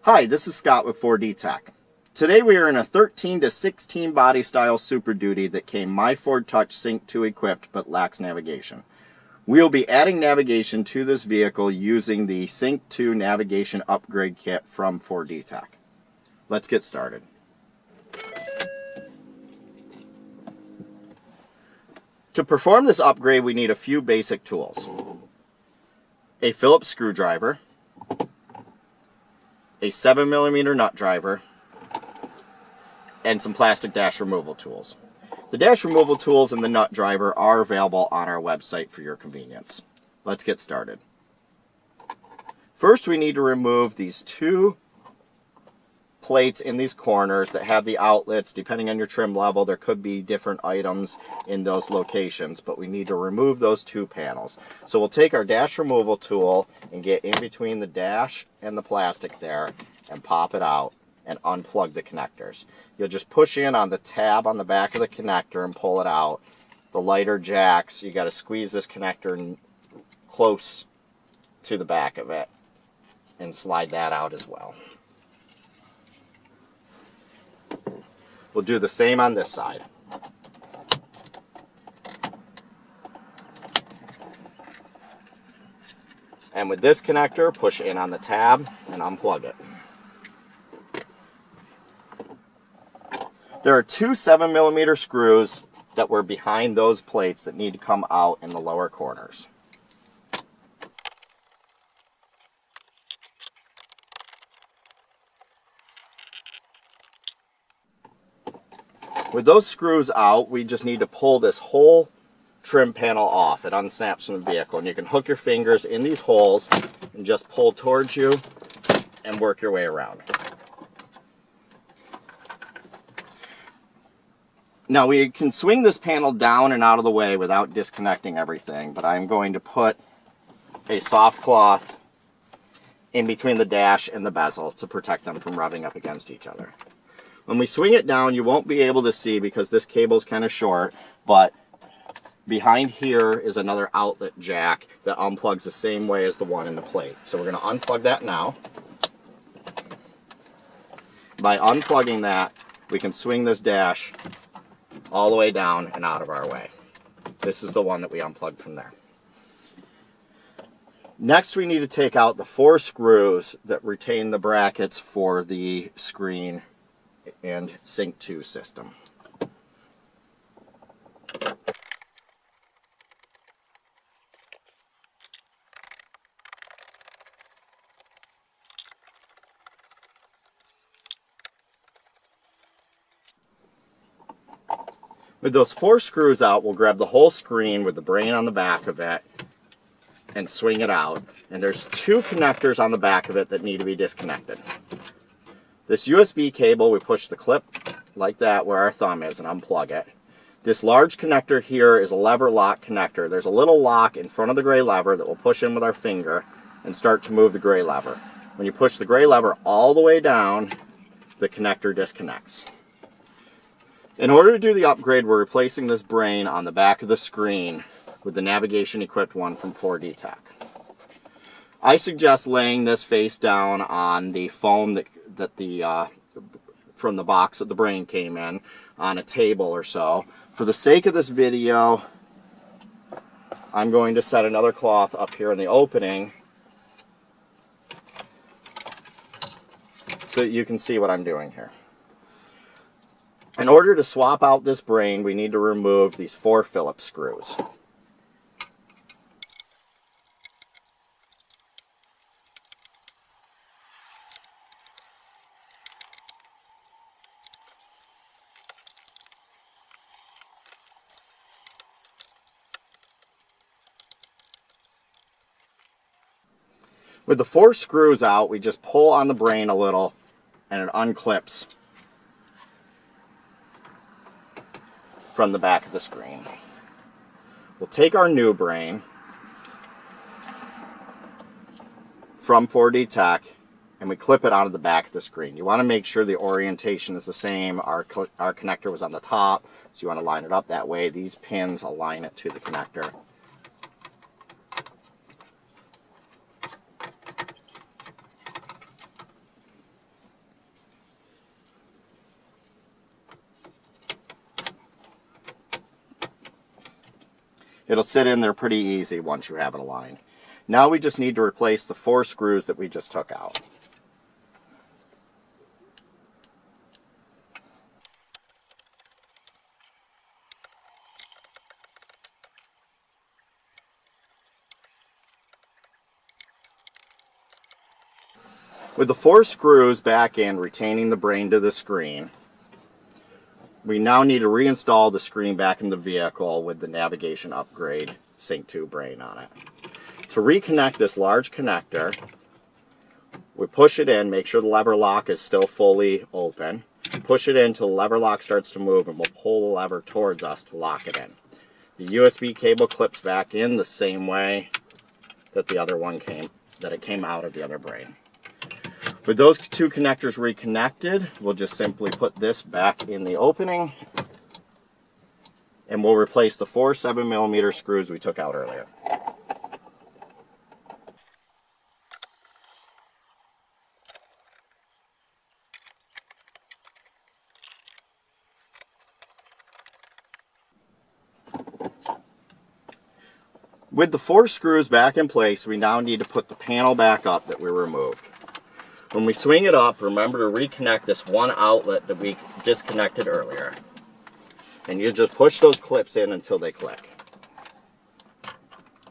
Hi, this is Scott with 4D Tech. Today we are in a 13 to 16 body style Super Duty that came MyFord Touch Sync 2 equipped but lacks navigation. We will be adding navigation to this vehicle using the Sync 2 navigation upgrade kit from 4D Tech. Let's get started. To perform this upgrade, we need a few basic tools. A Phillips screwdriver, a 7mm nut driver, and some plastic dash removal tools. The dash removal tools and the nut driver are available on our website for your convenience. Let's get started. First, we need to remove these two plates in these corners that have the outlets. Depending on your trim level, there could be different items in those locations, but we need to remove those two panels. So we'll take our dash removal tool and get in between the dash and the plastic there and pop it out and unplug the connectors. You'll just push in on the tab on the back of the connector and pull it out. The lighter jacks, you got to squeeze this connector close to the back of it and slide that out as well. We'll do the same on this side. And with this connector, push in on the tab and unplug it. There are two 7mm screws that were behind those plates that need to come out in the lower corners. With those screws out, we just need to pull this whole trim panel off. It unsnaps from the vehicle, and you can hook your fingers in these holes and just pull towards you and work your way around. Now we can swing this panel down and out of the way without disconnecting everything, but I'm going to put a soft cloth in between the dash and the bezel to protect them from rubbing up against each other. When we swing it down, you won't be able to see because this cable is kind of short, but behind here is another outlet jack that unplugs the same way as the one in the plate. So we're going to unplug that now. By unplugging that, we can swing this dash all the way down and out of our way. This is the one that we unplugged from there. Next, we need to take out the 4 screws that retain the brackets for the screen and Sync 2 system. With those 4 screws out, we'll grab the whole screen with the brain on the back of it and swing it out. And there's 2 connectors on the back of it that need to be disconnected. This USB cable, we push the clip like that where our thumb is and unplug it. This large connector here is a lever lock connector. There's a little lock in front of the gray lever that we'll push in with our finger and start to move the gray lever. When you push the gray lever all the way down, the connector disconnects. In order to do the upgrade, we're replacing this brain on the back of the screen with the navigation equipped one from 4D Tech. I suggest laying this face down on the foam that from the box that the brain came in on a table or so. For the sake of this video, I'm going to set another cloth up here in the opening so that you can see what I'm doing here. In order to swap out this brain, we need to remove these 4 Phillips screws. With the 4 screws out, we just pull on the brain a little and it unclips from the back of the screen. We'll take our new brain from 4D Tech and we clip it onto the back of the screen. You want to make sure the orientation is the same. Our connector was on the top, so you want to line it up that way. These pins align it to the connector. It'll sit in there pretty easy once you have it aligned. Now we just need to replace the 4 screws that we just took out. With the 4 screws back in, retaining the brain to the screen, we now need to reinstall the screen back in the vehicle with the navigation upgrade Sync 2 brain on it. To reconnect this large connector, we push it in, make sure the lever lock is still fully open. Push it in until the lever lock starts to move, and we'll pull the lever towards us to lock it in. The USB cable clips back in the same way that the other one came out of the other brain. With those 2 connectors reconnected, we'll just simply put this back in the opening, and we'll replace the 4 7mm screws we took out earlier. With the 4 screws back in place, we now need to put the panel back up that we removed. When we swing it up, remember to reconnect this one outlet that we disconnected earlier. And you just push those clips in until they click.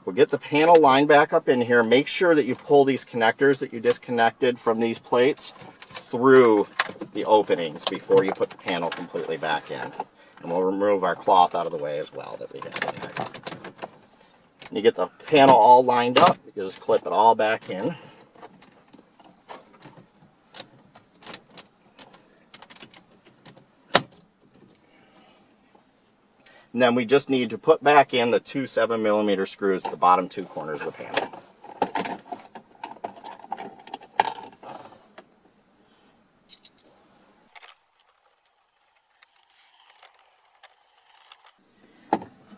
We'll get the panel line back up in here. Make sure that you pull these connectors that you disconnected from these plates through the openings before you put the panel completely back in. And we'll remove our cloth out of the way as well that we have in there. You get the panel all lined up, you just clip it all back in. And then we just need to put back in the 2 7mm screws at the bottom 2 corners of the panel.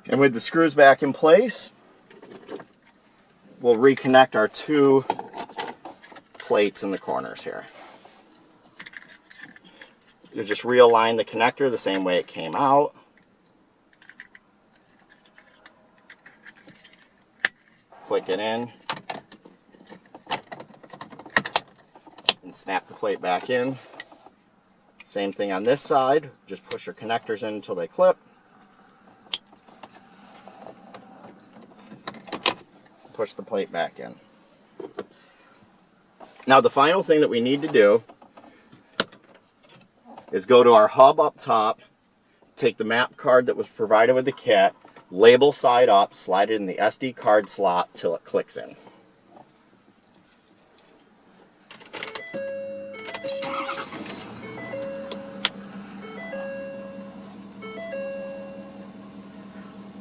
And with the screws back in place, we'll reconnect our 2 plates in the corners here. You just realign the connector the same way it came out. Click it in and snap the plate back in. Same thing on this side, just push your connectors in until they clip. Push the plate back in. Now the final thing that we need to do is go to our hub up top, take the map card that was provided with the kit, label side up, slide it in the SD card slot till it clicks in.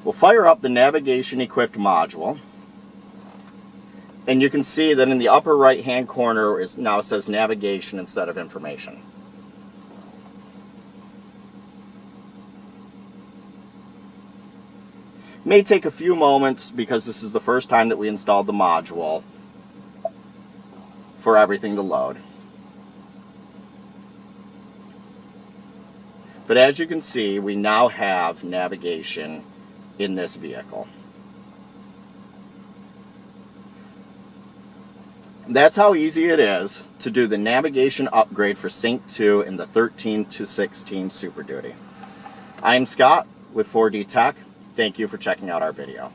We'll fire up the navigation equipped module, and you can see that in the upper right hand corner is now it says navigation instead of information. It may take a few moments because this is the first time that we installed the module for everything to load. But as you can see, we now have navigation in this vehicle. That's how easy it is to do the navigation upgrade for Sync 2 in the 13 to 16 Super Duty. I am Scott with 4D Tech. Thank you for checking out our video.